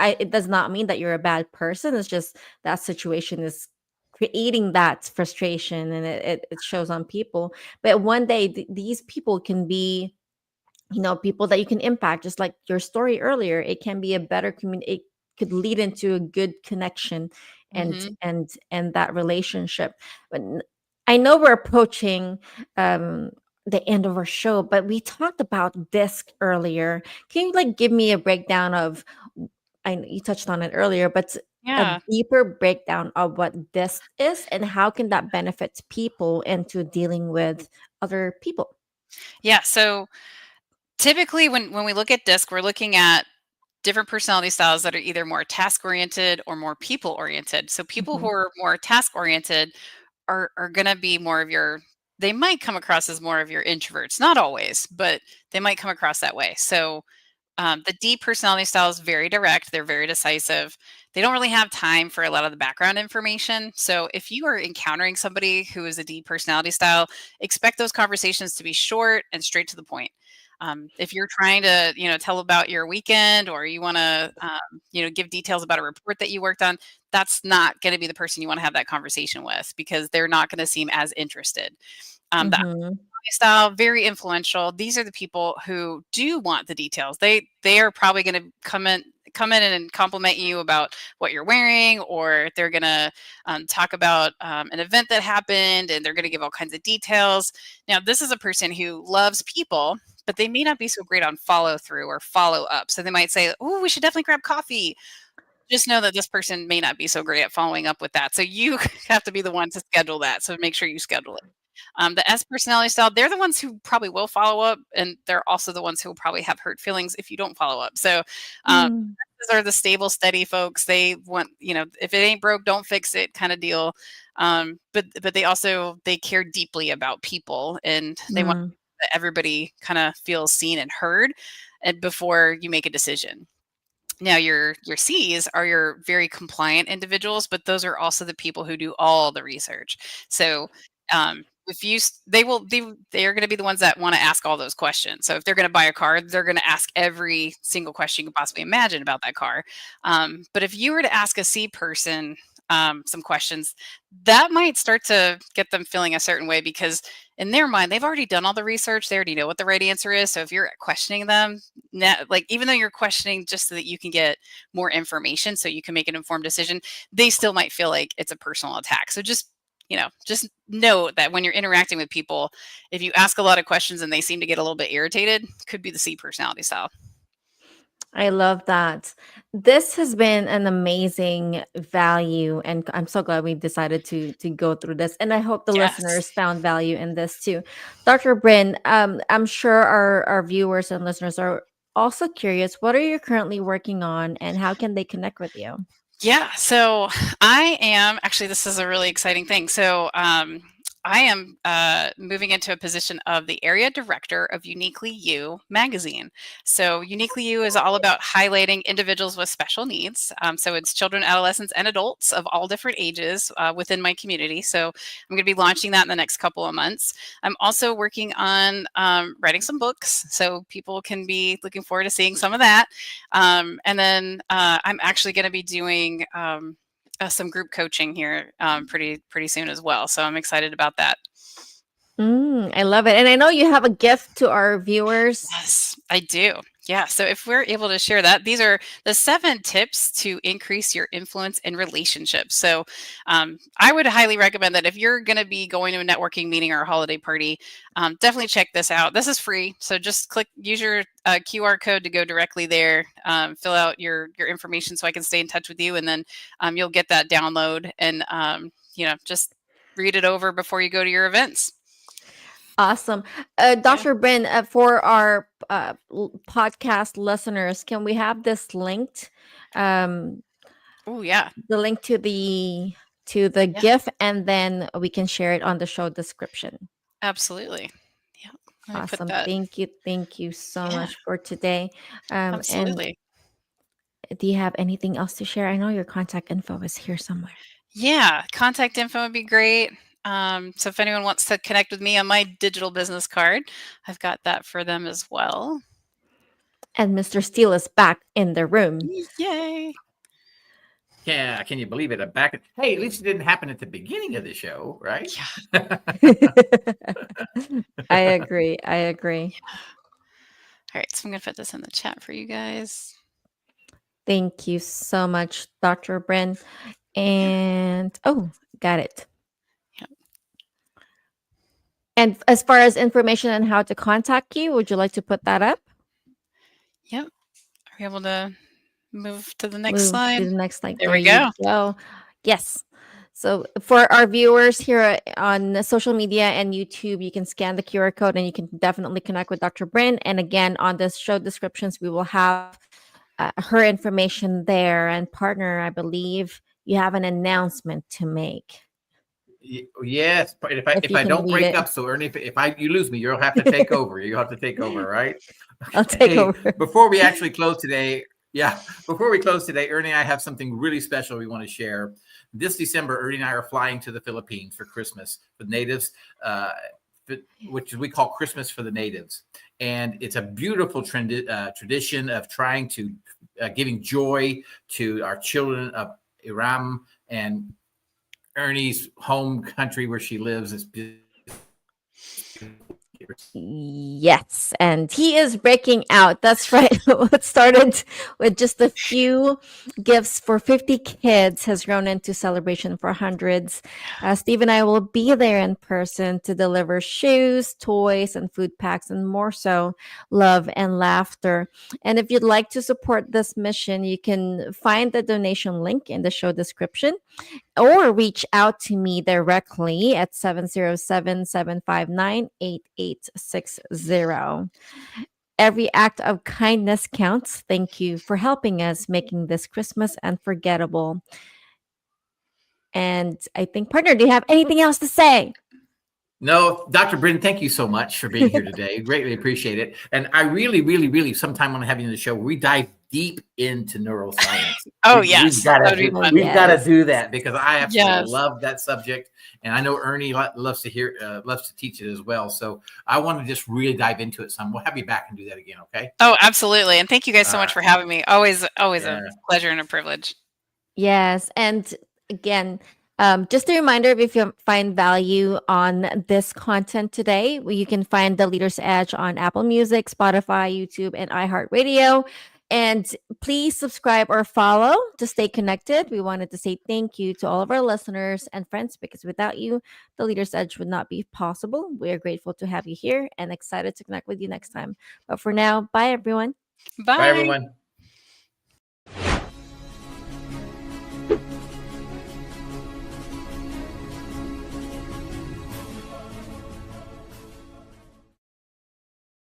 it does not mean that you're a bad person. It's just that situation is creating that frustration, and it shows on people. But one day, these people can be people that you can impact, just like your story earlier. It can be a better community. It could lead into a good connection and Hmm. that relationship. But I know we're approaching the end of our show, but we talked about disc earlier. Can you like give me a breakdown of, I know you touched on it earlier, but a Yeah. deeper breakdown of what disc is and how can that benefit people into dealing with other people? Yeah. So typically when we look at disc, we're looking at different personality styles that are either more task oriented or more people oriented. So people who Mhm. are more task oriented are going to be more of your, they might come across as more of your introverts, not always, but they might come across that way. So the D personality style is very direct. They're very decisive. they don't really have time for a lot of the background information. So if you are encountering somebody who is a D personality style, expect those conversations to be short and straight to the point. If you're trying to, tell about your weekend, or you want to, give details about a report that you worked on, that's not going to be the person you want to have that conversation with, because they're not going to seem as interested. The Mm-hmm. style, very influential. These are the people who do want the details. They are probably going to come in and compliment you about what you're wearing, or they're going to talk about an event that happened, and they're going to give all kinds of details. Now, this is a person who loves people, but they may not be so great on follow through or follow up. So they might say, "Oh, we should definitely grab coffee." Just know that this person may not be so great at following up with that. So you have to be the one to schedule that. So make sure you schedule it. The S personality style, they're the ones who probably will follow up, and they're also the ones who will probably have hurt feelings if you don't follow up. So Mm. these are the stable, steady folks. They want, if it ain't broke, don't fix it kind of deal. But they care deeply about people, and they want Mm. that everybody kind of feels seen and heard, and before you make a decision. Now, your C's are your very compliant individuals, but those are also the people who do all the research. So, if you s- they are going to be the ones that want to ask all those questions. So if they're going to buy a car, they're going to ask every single question you can possibly imagine about that car. But if you were to ask a C person some questions, that might start to get them feeling a certain way, because in their mind, they've already done all the research. They already know what the right answer is. So if you're questioning them, like, even though you're questioning just so that you can get more information so you can make an informed decision, they still might feel like it's a personal attack. So just know that when you're interacting with people, if you ask a lot of questions and they seem to get a little bit irritated, could be the C personality style. I love that. This has been an amazing value, and I'm so glad we decided to go through this. And I hope the Yes. listeners found value in this too. Dr. Brynn, I'm sure our viewers and listeners are also curious. What are you currently working on, and how can they connect with you? Yeah. So I am actually, this is a really exciting thing. So I am moving into a position of the area director of Uniquely You magazine. So Uniquely You is all about highlighting individuals with special needs. So it's children, adolescents, and adults of all different ages within my community. So I'm going to be launching that in the next couple of months. I'm also working on writing some books, so people can be looking forward to seeing some of that. And then I'm actually going to be doing some group coaching here pretty soon as well. So I'm excited about that. I love it. And I know you have a gift to our viewers. Yes, I do. Yeah. So if we're able to share that, these are the 7 tips to increase your influence in relationships. So I would highly recommend that if you're going to be going to a networking meeting or a holiday party, definitely check this out. This is free. So just use your QR code to go directly there, fill out your information so I can stay in touch with you. And then you'll get that download, and, just read it over before you go to your events. Awesome. Dr. Brynn, for our podcast listeners, can we have this linked? Oh, yeah. The link to the GIF, and then we can share it on the show description. Absolutely. Yeah. Let me put Awesome. that. Thank you so Yeah. much for today. Absolutely. And do you have anything else to share? I know your contact info is here somewhere. Yeah. Contact info would be great. So if anyone wants to connect with me on my digital business card, I've got that for them as well. And Mr. Steele is back in the room. Yay. Yeah, can you believe it? Hey, at least it didn't happen at the beginning of the show, right? Yeah. I agree. All right. So I'm going to put this in the chat for you guys. Thank you so much, Dr. Brynn. And got it. Yep. And as far as information on how to contact you, would you like to put that up? Yep. Are we able to move to the next slide? To the next slide. There we go. You go. Yes. So for our viewers here on social media and YouTube, you can scan the QR code and you can definitely connect with Dr. Brynn. And again, on the show descriptions, we will have her information there. And partner, I believe you have an announcement to make. Yes, but if I don't break up, so Ernie, if you lose me, you'll have to take over. You'll have to take over, right? I'll take over. Before we actually close today, Yeah. Before we close today, Ernie and I have something really special we want to share. This December, Ernie and I are flying to the Philippines for Christmas with natives, which we call Christmas for the Natives. And it's a beautiful tradition of trying to giving joy to our children of Iram and Ernie's home country where she lives. Is Yes, and he is breaking out. That's right. What started with just a few gifts for 50 kids has grown into celebration for hundreds. Steve and I will be there in person to deliver shoes, toys, and food packs, and more so, love and laughter. And if you'd like to support this mission, you can find the donation link in the show description or reach out to me directly at 707-759-8860. Every act of kindness counts. Thank you for helping us making this Christmas unforgettable. And I think, partner, do you have anything else to say? No, Dr. Brynn, thank you so much for being here today. Greatly appreciate it. And I really, sometime want to have you on the show where we dive deep into neuroscience. Oh, We've yes. got That would be fun. to do that because I absolutely Yes. love that subject. And I know Ernie loves to teach it as well. So I want to just really dive into it some. We'll have you back and do that again, okay? Oh, absolutely. And thank you guys so much for having me. Always Yeah. a pleasure and a privilege. Yes. And again, just a reminder, if you find value on this content today, you can find The Leader's Edge on Apple Music, Spotify, YouTube, and iHeartRadio. And please subscribe or follow to stay connected. We wanted to say thank you to all of our listeners and friends because without you, The Leader's Edge would not be possible. We are grateful to have you here and excited to connect with you next time. But for now, bye, everyone. Bye. Bye, everyone.